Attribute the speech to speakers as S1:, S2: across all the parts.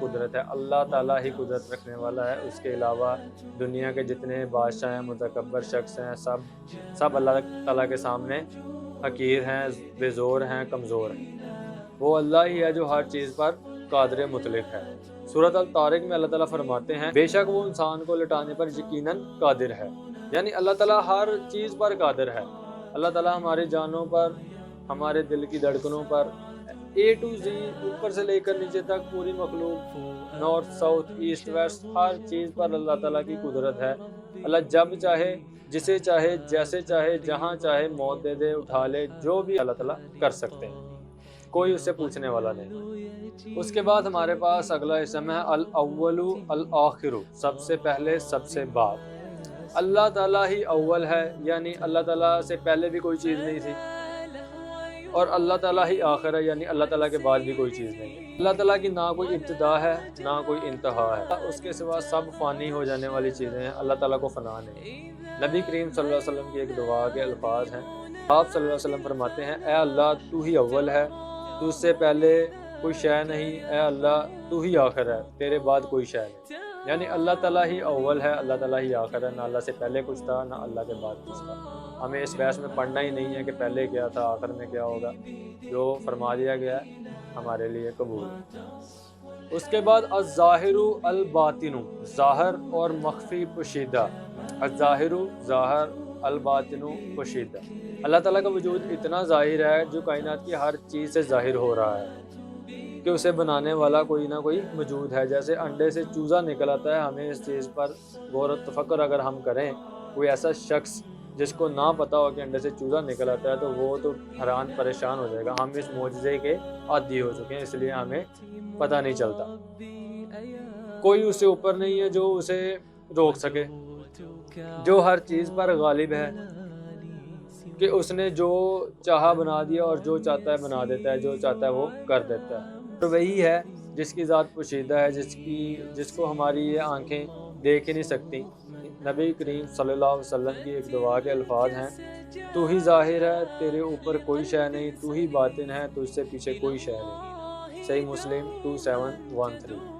S1: قدرت ہے، اللہ تعالیٰ ہی قدرت رکھنے والا ہے۔ اس کے علاوہ دنیا کے جتنے بادشاہ ہیں، متکبر شخص ہیں، سب اللہ تعالیٰ کے سامنے حقیر ہیں، بے زور ہیں، کمزور ہیں۔ وہ اللہ ہی ہے جو ہر چیز پر قادر مطلق ہے۔ سورۃ الطارق میں اللہ تعالیٰ فرماتے ہیں بے شک وہ انسان کو لٹانے پر یقیناً قادر ہے، یعنی اللہ تعالیٰ ہر چیز پر قادر ہے۔ اللہ تعالیٰ ہماری جانوں پر، ہمارے دل کی دھڑکنوں پر، اے ٹو زی، اوپر سے لے کر نیچے تک پوری مخلوق، نارتھ ساؤتھ ایسٹ ویسٹ، ہر چیز پر اللہ تعالیٰ کی قدرت ہے۔ اللہ جب چاہے، جسے چاہے، جیسے چاہے، جہاں چاہے موت دے دے، اٹھا لے، جو بھی اللہ تعالیٰ کر سکتے ہیں، کوئی اس سے پوچھنے والا نہیں۔ اس کے بعد ہمارے پاس اگلا اسم ہے الاول الآخر، سب سے پہلے سب سے بعد۔ اللہ تعالیٰ ہی اول ہے، یعنی اللہ تعالیٰ سے پہلے بھی کوئی چیز نہیں تھی، اور اللہ تعالیٰ ہی آخر ہے، یعنی اللہ تعالیٰ کے بعد بھی کوئی چیز نہیں ہے۔ اللہ تعالیٰ کی نہ کوئی ابتدا ہے نہ کوئی انتہا ہے، اس کے سوا سب فانی ہو جانے والی چیزیں ہیں، اللہ تعالیٰ کو فنا نہیں۔ نبی کریم صلی اللہ علیہ وسلم کی ایک دعا کے الفاظ ہیں، آپ صلی اللہ علیہ وسلم فرماتے ہیں اے اللہ تو ہی اول ہے، تجھ سے پہلے کوئی شے نہیں، اے اللہ تو ہی آخر ہے، تیرے بعد کوئی شے نہیں۔ یعنی اللہ تعالیٰ ہی اول ہے، اللہ تعالیٰ ہی آخر ہے، نہ اللہ سے پہلے کچھ تھا نہ اللہ کے بعد کچھ تھا۔ ہمیں اس بحث میں پڑھنا ہی نہیں ہے کہ پہلے کیا تھا آخر میں کیا ہوگا، جو فرما دیا گیا ہے ہمارے لیے قبول ہے۔ اس کے بعد الظاہر الباطن، ظاہر اور مخفی پوشیدہ۔ الظاہر ظاہر، الباطن پوشیدہ۔ اللہ تعالیٰ کا وجود اتنا ظاہر ہے جو کائنات کی ہر چیز سے ظاہر ہو رہا ہے کہ اسے بنانے والا کوئی نہ کوئی موجود ہے۔ جیسے انڈے سے چوزا نکل آتا ہے، ہمیں اس چیز پر غور و تفکر اگر ہم کریں، کوئی ایسا شخص جس کو نہ پتا ہو کہ انڈے سے چوزا نکل آتا ہے، تو وہ تو حیران پریشان ہو جائے گا۔ ہم اس معجزے کے عادی ہو چکے ہیں، اس لیے ہمیں پتہ نہیں چلتا۔ کوئی اس سے اوپر نہیں ہے جو اسے روک سکے، جو ہر چیز پر غالب ہے کہ اس نے جو چاہا بنا دیا اور جو چاہتا ہے بنا دیتا ہے، جو چاہتا ہے وہ کر دیتا ہے۔ اور وہی ہے جس کی ذات پوشیدہ ہے، جس کو ہماری یہ آنکھیں دیکھ ہی نہیں سکتی۔ نبی کریم صلی اللہ علیہ وسلم کی ایک دعا کے الفاظ ہیں تو ہی ظاہر ہے، تیرے اوپر کوئی شے نہیں، تو ہی باطن ہے، تجھ سے پیچھے کوئی شے نہیں۔ صحیح مسلم 2713۔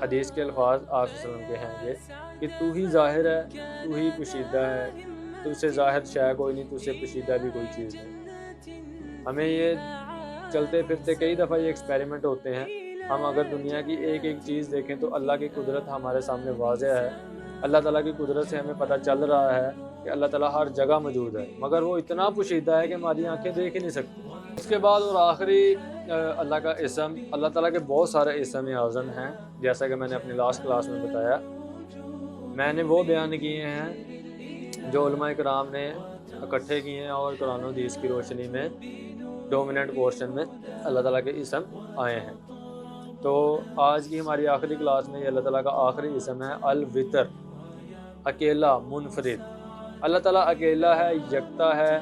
S1: حدیث کے الفاظ آپ صلی اللہ علیہ وسلم کے ہیں یہ کہ تو ہی ظاہر ہے، تو ہی پوشیدہ ہے، تجھ سے ظاہر شے کوئی نہیں، تجھ سے پوشیدہ بھی کوئی چیز نہیں۔ ہمیں یہ چلتے پھرتے کئی دفعہ یہ ایکسپیریمنٹ ہوتے ہیں، ہم اگر دنیا کی ایک ایک چیز دیکھیں تو اللہ کی قدرت ہمارے سامنے واضح ہے۔ اللہ تعالیٰ کی قدرت سے ہمیں پتہ چل رہا ہے کہ اللہ تعالیٰ ہر جگہ موجود ہے، مگر وہ اتنا پوشیدہ ہے کہ ہماری آنکھیں دیکھ ہی نہیں سکتی۔ اس کے بعد اور آخری اللہ کا اسم، اللہ تعالیٰ کے بہت سارے اسم اعظم ہیں، جیسا کہ میں نے اپنی لاسٹ کلاس میں بتایا۔ میں نے وہ بیان کیے ہیں جو علماء کرام نے اکٹھے کیے ہیں اور قرآن و حدیث کی روشنی میں ڈومیننٹ پورشن میں اللہ تعالیٰ کے اسم آئے ہیں۔ تو آج کی ہماری آخری کلاس میں یہ اللہ تعالیٰ کا آخری اسم ہے الوتر، اکیلا، منفرد۔ اللہ تعالیٰ اکیلا ہے، یکتا ہے،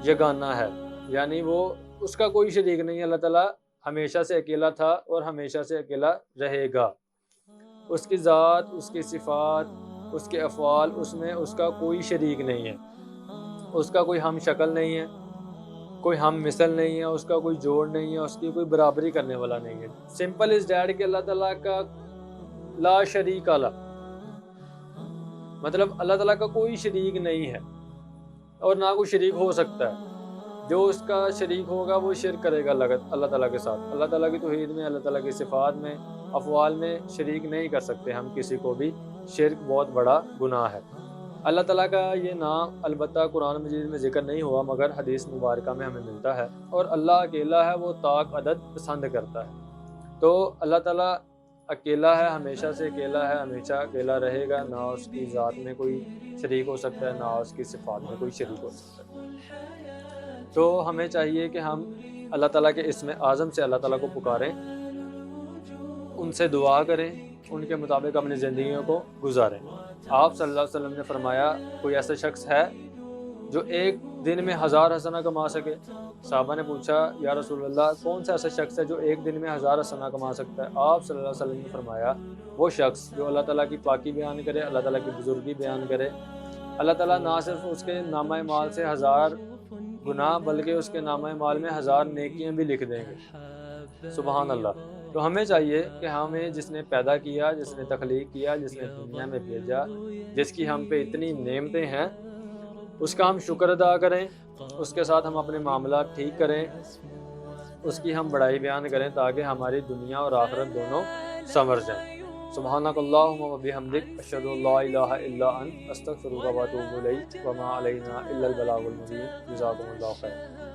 S1: یگانہ ہے، یعنی وہ اس کا کوئی شریک نہیں ہے۔ اللہ تعالیٰ ہمیشہ سے اکیلا تھا اور ہمیشہ سے اکیلا رہے گا۔ اس کی ذات، اس کی صفات، اس کے افعال، اس میں اس کا کوئی شریک نہیں ہے، اس کا کوئی ہم شکل نہیں ہے، کوئی ہم مثل نہیں ہے، اس کا کوئی جوڑ نہیں ہے، اس کی کوئی برابری کرنے والا نہیں ہے۔ سمپل از ڈیٹ کہ اللہ تعالیٰ کا لا شریک اللہ، مطلب اللہ تعالیٰ کا کوئی شریک نہیں ہے اور نہ کوئی شریک ہو سکتا ہے۔ جو اس کا شریک ہوگا وہ شرک کرے گا اللہ تعالیٰ کے ساتھ۔ اللہ تعالیٰ کی توحید میں، اللہ تعالیٰ کی صفات میں، افعال میں شریک نہیں کر سکتے ہم کسی کو بھی۔ شرک بہت بڑا گناہ ہے۔ اللہ تعالیٰ کا یہ نام البتہ قرآن مجید میں ذکر نہیں ہوا، مگر حدیث مبارکہ میں ہمیں ملتا ہے۔ اور اللہ اکیلا ہے، وہ طاق عدد پسند کرتا ہے۔ تو اللہ تعالیٰ اکیلا ہے، ہمیشہ سے اکیلا ہے، ہمیشہ اکیلا رہے گا، نہ اس کی ذات میں کوئی شریک ہو سکتا ہے، نہ اس کی صفات میں کوئی شریک ہو سکتا ہے۔ تو ہمیں چاہیے کہ ہم اللہ تعالیٰ کے اسم اعظم سے اللہ تعالیٰ کو پکاریں، ان سے دعا کریں، ان کے مطابق اپنی زندگیوں کو گزاریں۔ آپ صلی اللہ علیہ وسلم نے فرمایا کوئی ایسا شخص ہے جو ایک دن میں 1000 حسنہ کما سکے؟ صحابہ نے پوچھا یا رسول اللہ کون سا ایسا شخص ہے جو ایک دن میں 1000 حسنہ کما سکتا ہے؟ آپ صلی اللہ علیہ وسلم نے فرمایا وہ شخص جو اللہ تعالیٰ کی پاکی بیان کرے، اللہ تعالیٰ کی بزرگی بیان کرے، اللہ تعالیٰ نہ صرف اس کے نامہ اعمال سے 1000 گناہ بلکہ اس کے نامہ اعمال میں 1000 نیکیاں بھی لکھ دیں گے۔ سبحان اللہ۔ تو ہمیں چاہیے کہ ہمیں جس نے پیدا کیا، جس نے تخلیق کیا، جس نے دنیا میں بھیجا، جس کی ہم پہ اتنی نعمتیں ہیں، اس کا ہم شکر ادا کریں، اس کے ساتھ ہم اپنے معاملات ٹھیک کریں، اس کی ہم بڑائی بیان کریں تاکہ ہماری دنیا اور آخرت دونوں سنور جائیں۔ سبحانک اللہم و بحمدک، اشہد ان لا الہ الا انت، استغفرک و اتوب الیک، وما علینا الا البلاغ المبین۔ جزاکم اللہ خیر۔